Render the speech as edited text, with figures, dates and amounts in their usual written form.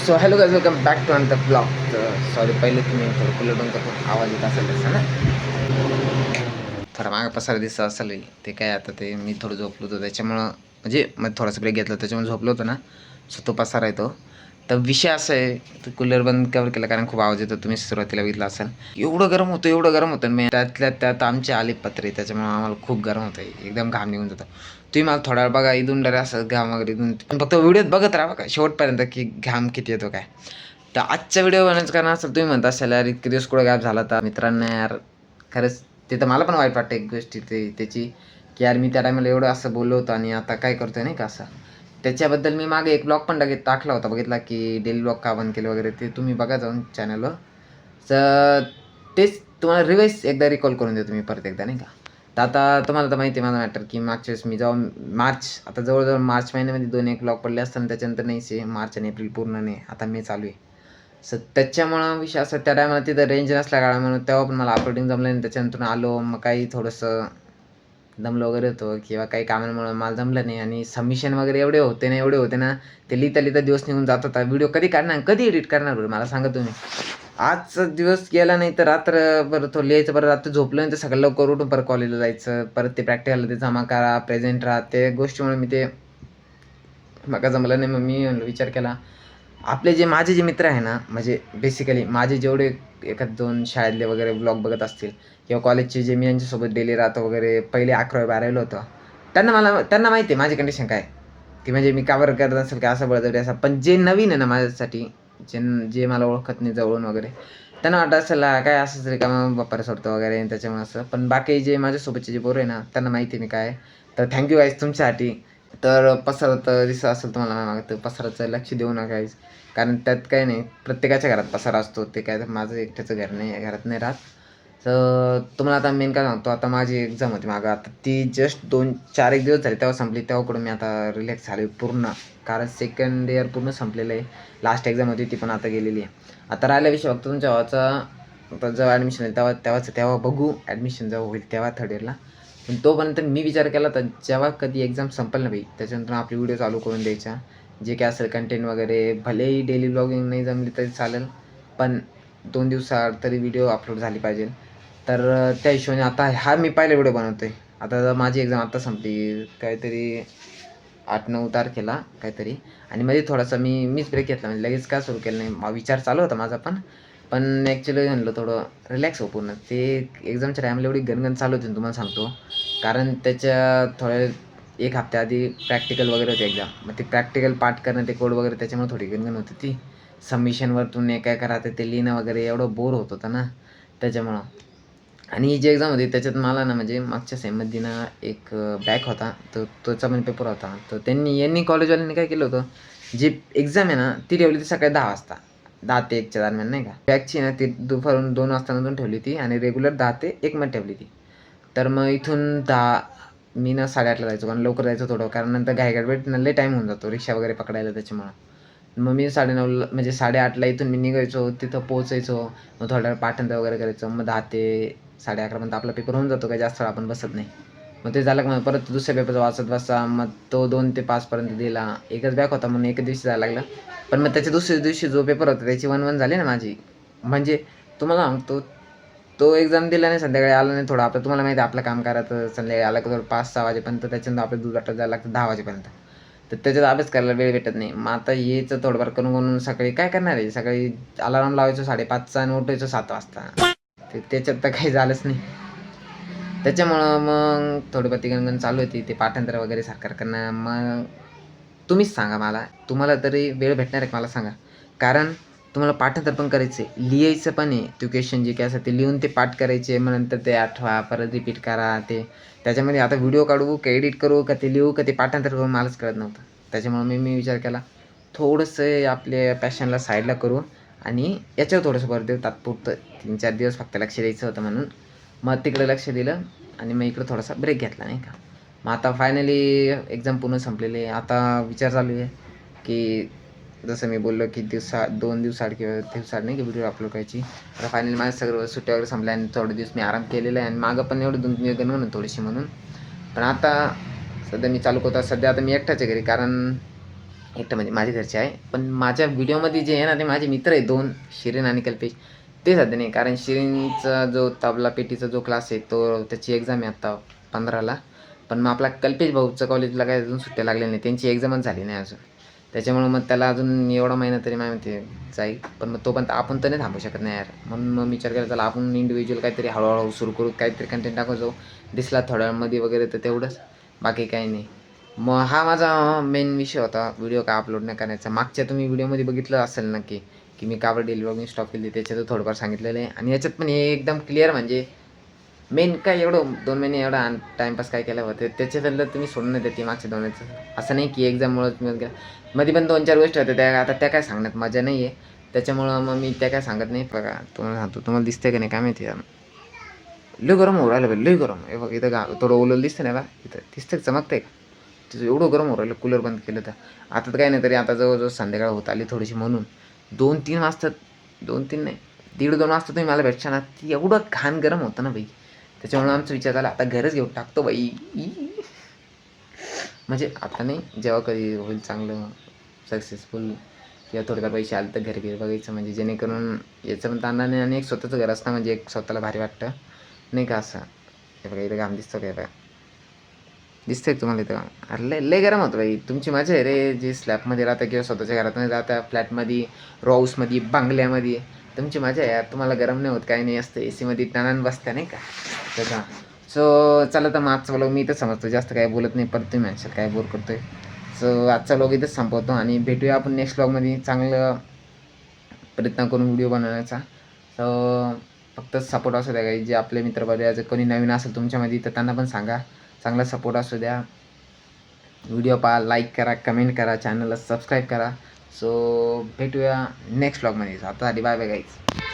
So hello guys, welcome back to another blog. तर sorry, पहिले तुम्ही थोडं कुलर बंद करतो, आवाज येत असेल तसं ना. थोडा मागं पसारा दिसत असेल, ते काय आता ते मी थोडं झोपलो होतो त्याच्यामुळं, म्हणजे मग थोडासा ब्रेक घेतला त्याच्यामुळे झोपलो होतो ना, सो तो पसारा येतो. तर विषय असा आहे, तर कूलर बंद कवर केला कारण खूप आवाज येतो. तुम्ही सुरुवातीला बघितलं असेल, एवढं गरम होतं मी त्यातल्या त्यात आमचे आले पत्रे, त्याच्यामुळे आम्हाला खूप गरम होतं, एकदम घाम निघून जातं. तुम्ही मला थोडा वेळ बघा, इथून डरे असं घाम वगैरे इथून, पण फक्त व्हिडिओत बघत राहा बघा शेवटपर्यंत की घाम किती येतो काय. तर आजचा व्हिडिओ बनायचं कारण असं, तुम्ही म्हणता असाल यार इतके दिवस कुठं गॅप झाला तर मित्रांना यार, खरंच ते तर मला पण वाईट वाटतं एक गोष्टी त्याची, की यार मी त्या टायमाला एवढं असं बोललो होतो आणि आता काय करतोय नाही का असं. त्याच्याबद्दल मी मागे एक ब्लॉग पण टाकला होता, बघितला की डेली ब्लॉग का बंद केले वगैरे, ते तुम्ही बघा जाऊन चॅनलवर. तर तेच तुम्हाला रिवाईज एकदा रिकॉल करून देतो मी परत एकदा नाही का. तर आता तुम्हाला तर माहिती आहे माझा मॅटर, की मागच्या वेळेस मी जाऊन आता जवळजवळ मार्च महिन्यामध्ये 2-1 ब्लॉग पडले असताना, त्याच्यानंतर नाहीच आहे. मार्च आणि एप्रिल पूर्ण नाही, आता मे चालू आहे. सो त्याच्यामुळं विषय असा, त्या टायमाला तिथं रेंज नसल्या काळामुळं तेव्हा पण मला अपलोडिंग जमलं नाही. त्याच्यानंतर आलो, मग काही थोडंसं दमलो वगैरे होतो किंवा काही कामांमुळं मला जमलं नाही, आणि सबमिशन वगैरे एवढे होते ना, ते लिहिता दिवस निघून जात होता. व्हिडिओ कधी काढणार, कधी एडिट करणार बरं मला सांगा तुम्ही. आजचा दिवस गेला नाही तर रात्रभर तो लिहायचं, बरं रात्री झोपलं नाही तर सकाळी लवकर उठून परत कॉलेजला जायचं, परत ते प्रॅक्टिकलला ते जमा करा, प्रेझेंट राहा, त्या गोष्टीमुळे मी ते मला जमलं नाही. मग मी विचार केला, आपले जे माझे जे मित्र आहे ना, म्हणजे बेसिकली माझे जेवढे एखाद 2 शाळेतले वगैरे ब्लॉग बघत असतील, किंवा कॉलेजचे जे मी यांच्यासोबत डेली राहतो वगैरे, पहिले 11वी-12वीला होतं, त्यांना माहिती आहे माझी कंडिशन काय, की म्हणजे मी का बरं करत असेल, का असं बळजबरी असं. पण जे नवीन आहे ना माझ्यासाठी, जे जे मला ओळखत नाही जवळून वगैरे, त्यांना वाटत असेल काय असंच रिकामं बाप्पाला सोडतो वगैरे, आणि त्याच्यामुळे असं. पण बाकी जे माझ्यासोबतचे जे पोरं आहे ना, त्यांना माहिती आहे मी काय. तर थँक्यू गाईज तुमच्यासाठी. तर पसरत दिसत असेल तुम्हाला मागं, तर पसराचं लक्ष देऊ नका गाईज, कारण त्यात काही नाही, प्रत्येकाच्या घरात पसारा असतो. ते काय माझं एकट्याचं घर नाही, घरात नाही राहत. तर तुम्हाला आता मेन काय सांगतो, आता माझी एक्झाम होती मागं, आता ती जस्ट 2-4 दिवस झाले तेव्हा संपली. तेव्हाकडून मी आता रिलॅक्स झालो पूर्ण, कारण सेकंड इयर पूर्ण संपलेलं आहे. लास्ट एक्झाम होती ती पण आता गेलेली आहे. आता राहिला विषय फक्त तुमच्या भावाचा, आता जेव्हा ॲडमिशन होईल तेव्हा बघू, ॲडमिशन जेव्हा होईल तेव्हा थर्ड इयरला. पण तोपर्यंत मी विचार केला तर जेव्हा कधी एक्झाम संपेल ना भाई, त्याच्यानंतर आपली व्हिडिओ चालू करून द्यायच्या, जे काय असेल कंटेंट वगैरे. भलेही डेली ब्लॉगिंग नाही जमली तरी चालेल, पण 2 दिवसाआड तरी व्हिडिओ अपलोड झाली पाहिजे. तर त्या हिशोबाने आता हा मी पहिला व्हिडिओ बनवतो आहे. आता माझी एक्झाम आत्ता संपली काहीतरी 8-9 तारखेला काहीतरी, आणि मध्ये थोडासा मीच ब्रेक घेतला, म्हणजे लगेच का सुरू केलं नाही. विचार चालू होता माझा पण ॲक्च्युली म्हणलं थोडं रिलॅक्स हो पूर्ण. ते एक्झामच्या टायमाला एवढी गणगण चालू होती ना तुम्हाला सांगतो, कारण त्याच्या थोड्या 1 हफ्त्याआधी प्रॅक्टिकल वगैरे होते एक्झाम. मग ते प्रॅक्टिकल पाठ करणं, ते कोड वगैरे, त्याच्यामुळे थोडी गणगण होती ती. सबमिशनवरतून काय करा ते लिहिणं वगैरे, एवढं बोर होत होतं ना त्याच्यामुळं. आणि ही जी एक्झाम होती त्याच्यात मला ना, म्हणजे मागच्या सेममध्ये ना एक बॅक होता, तर त्याचा पण पेपर होता. तर यांनी कॉलेजवाल्यांनी काय केलं होतं, जी एक्झाम आहे ना ती ठेवली ती सकाळी 10 वाजता, 10 ते 1च्या दरम्यान नाही का. बॅकची ना ती दुपारून 2 वाजता नंतर ठेवली होती, आणि रेग्युलर 10 ते 1 मध्ये ठेवली ती. तर मग इथून मी ना 8:30ला जायचो, कारण लवकर जायचं थोडं, कारण नंतर घाईगडबडीत लय टाईम होऊन जातो रिक्षा वगैरे पकडायला त्याच्यामुळं. मग मी 9:30ला, म्हणजे 8:30ला इथून मी निघायचो, तिथं पोहोचायचो. मग थोड्या वेळ पाठांतर वगैरे करायचं, मग 10 ते 11:30 पर्यंत आपला पेपर होऊन जातो, काही जास्त वेळ आपण बसत नाही. मग ते झालं की मग परत दुसऱ्या पेपरचा वाचत बसा, मग तो 2 ते 5 पर्यंत दिला. एकच बॅक होता म्हणून एका दिवशी जायला लागलं. पण मग त्याच्या दुसऱ्या दिवशी जो पेपर होता त्याची 1-1 झाली ना माझी. म्हणजे तुम्हाला सांगतो, तो एक्झाम दिला नाही, संध्याकाळी आला नाही. थोडं आपलं तुम्हाला माहिती आहे, आपलं काम करायचं, संध्याकाळी आला की 5-6 वाजेपर्यंत, त्याच्यानंतर आपलं दूध वाटत जायला लागतं 10 वाजेपर्यंत. तर त्याच्यात अभ्यास करायला वेळ भेटत नाही. मग आता यायचं थोडंफार करून सकाळी काय करणार आहे, सकाळी अलार्म लावायचो 5:30चा आणि उठायचो 7 वाजता. त्याच्यात तर काही झालंच नाही. त्याच्यामुळं मग थोडीफार ती गणगण चालू होती, ते पाठांतर वगैरे सारखं करणं. मग तुम्हीच सांगा मला, तुम्हाला तरी वेळ भेटणार आहे का मला सांगा, कारण तुम्हाला पाठांतर पण करायचं आहे, लिहायचं पण आहे. ते क्वेश्चन जे काय असतं ते लिहून ते पाठ करायचे, मग नंतर ते आठवा, परत रिपीट करा. ते त्याच्यामध्ये आता व्हिडिओ काढू का एडिट करू का ते लिहू का ते पाठांतर करू, मलाच कळत नव्हतं. त्याच्यामुळं मी विचार केला, थोडंसं आपल्या पॅशनला साईडला करू, आणि याच्यावर थोडंसं भर देऊ तात्पुरतं. 3-4 दिवस फक्त लक्ष द्यायचं होतं म्हणून मग तिकडे लक्ष दिलं, आणि मग इकडं थोडासा ब्रेक घेतला नाही का. मग आता फायनली एक्झाम पूर्ण संपलेली आहे. आता विचार चालू आहे की जसं मी बोललो की 2 दिवसाआड किंवा दिवसाआड नाही की व्हिडिओ अपलोड करायची. आता फायनली माझं सगळं सुट्ट्या वगैरे संपल्या, आणि थोडे दिवस मी आराम केलेला आहे, आणि मागं पण एवढं 2-3 गणगण थोडीशी म्हणून. पण आता सध्या मी चालू करतो. सध्या आता मी एकटाच आहे घरी, कारण एकटं म्हणजे माझे घरचे आहे. पण माझ्या व्हिडिओमध्ये जे आहे ना ते माझे मित्र आहे 2 शिरीन आणि कल्पेश. ते सध्या नाही, कारण शिरीनचा जो तबला पेटीचा जो क्लास आहे तो त्याची एक्झाम आहे आत्ता 15ला. पण मग आपला कल्पेश भाऊचं कॉलेजला काही अजून सुट्ट्या लागल्या नाही, त्यांची एक्झामच झाली नाही अजून. त्याच्यामुळं मग त्याला अजून एवढा महिना तरी माझ्या मते जाईल. पण मग तोपर्यंत आपण तर नाही थांबू शकत नाही यार. म्हणून मग विचार केला चला आपण इंडिव्हिज्युअल काहीतरी हळूहळू सुरू करू, काहीतरी कंटेंट टाकत जाऊ. दिसला थोड्या वेळामध्ये वगैरे तर तेवढंच, बाकी काही नाही. मग हा माझा मेन विषय होता व्हिडिओ का अपलोड नाही करायचा. मागच्या तुम्ही व्हिडिओमध्ये बघितलं असेल नक्की, की मी का बरं डेली व्लॉगिंग स्टॉप केली, त्याच्यात थोडंफार सांगितलेलं आहे. आणि याच्यात पण हे एकदम क्लिअर म्हणजे मेन काय एवढं 2 महिने एवढा टाईमपास काय केला होतं त्याच्यातलं तुम्ही सोडून नाही देते मागच्या 2 महिन्याचं. असं नाही की एक्झाममुळंच मी गेला. मध्ये पण 2-4 गोष्टी होत्या त्या, आता त्या काय सांगण्यात मजा नाही आहे. त्याच्यामुळं मग मी त्या काय सांगत नाही. बघा तुम्हाला सांगतो, तुम्हाला दिसतंय का नाही काय माहिती यार. लय गरम होऊ राहिलं लय गरम. हे बघ इथं थोडं ओलं दिसतं ना बा, इथं दिसतंय चमकतंय का? तिथं एवढं गरम होऊ राहिलं, कूलर बंद केलं तर. आता तर काही नाही, तरी आता जवळजवळ संध्याकाळ होत आली थोडीशी, म्हणून 2-3 वाजता, 2-3 नाही 1:30-2 वाजता तुम्ही मला भेटशा ना, ती एवढं घाण गरम होतं ना बाई. त्याच्यामुळे आमचा विचार झाला आता घरच घेऊन टाकतो बाई. म्हणजे आता नाही, जेव्हा कधी होईल चांगलं सक्सेसफुल किंवा थोडेफार पैसे आले तर घर बघायचं, म्हणजे जेणेकरून याचं पण ताणणार नाही आणि एक स्वतःचं घर असतं म्हणजे एक स्वतःला भारी वाटतं नाही का असं. हे बघा इथं घाम दिसतं काय बघा, दिसतंय तुम्हाला इथं? अरे लय लय गरम होतं बाई. तुमची मजा आहे रे, जे स्लॅबमध्ये राहता किंवा स्वतःच्या घरातमध्ये राहता, फ्लॅटमध्ये, रो हाऊसमध्ये, बंगल्यामध्ये. तुमची मजा आहे यार, तुम्हाला गरम नाही होत, काही नाही असतं. ए सीमध्ये ताणान बसत्या नाही का त्याचा. सो चला तर मग आजचा व्लॉग मी इथंच समजतो, जास्त काय बोलत नाही, परत तुम्ही म्हणशाल काय बोर करतोय. सो आजचा व्लॉग इथंच संपवतो आणि भेटूया आपण नेक्स्ट व्लॉगमध्ये चांगलं प्रयत्न करून व्हिडिओ बनवण्याचा. सो फक्त सपोर्ट असू द्या काही, जे आपले मित्रपरिवार कोणी नवीन असेल तुमच्यामध्ये तर त्यांना पण सांगा, चांगला सपोर्ट असू द्या. व्हिडिओ पहा, लाईक करा, कमेंट करा, चॅनलला सबस्क्राईब करा. सो भेटूया नेक्स्ट व्लॉगमध्ये. आतासाठी बाय बाय गाईज.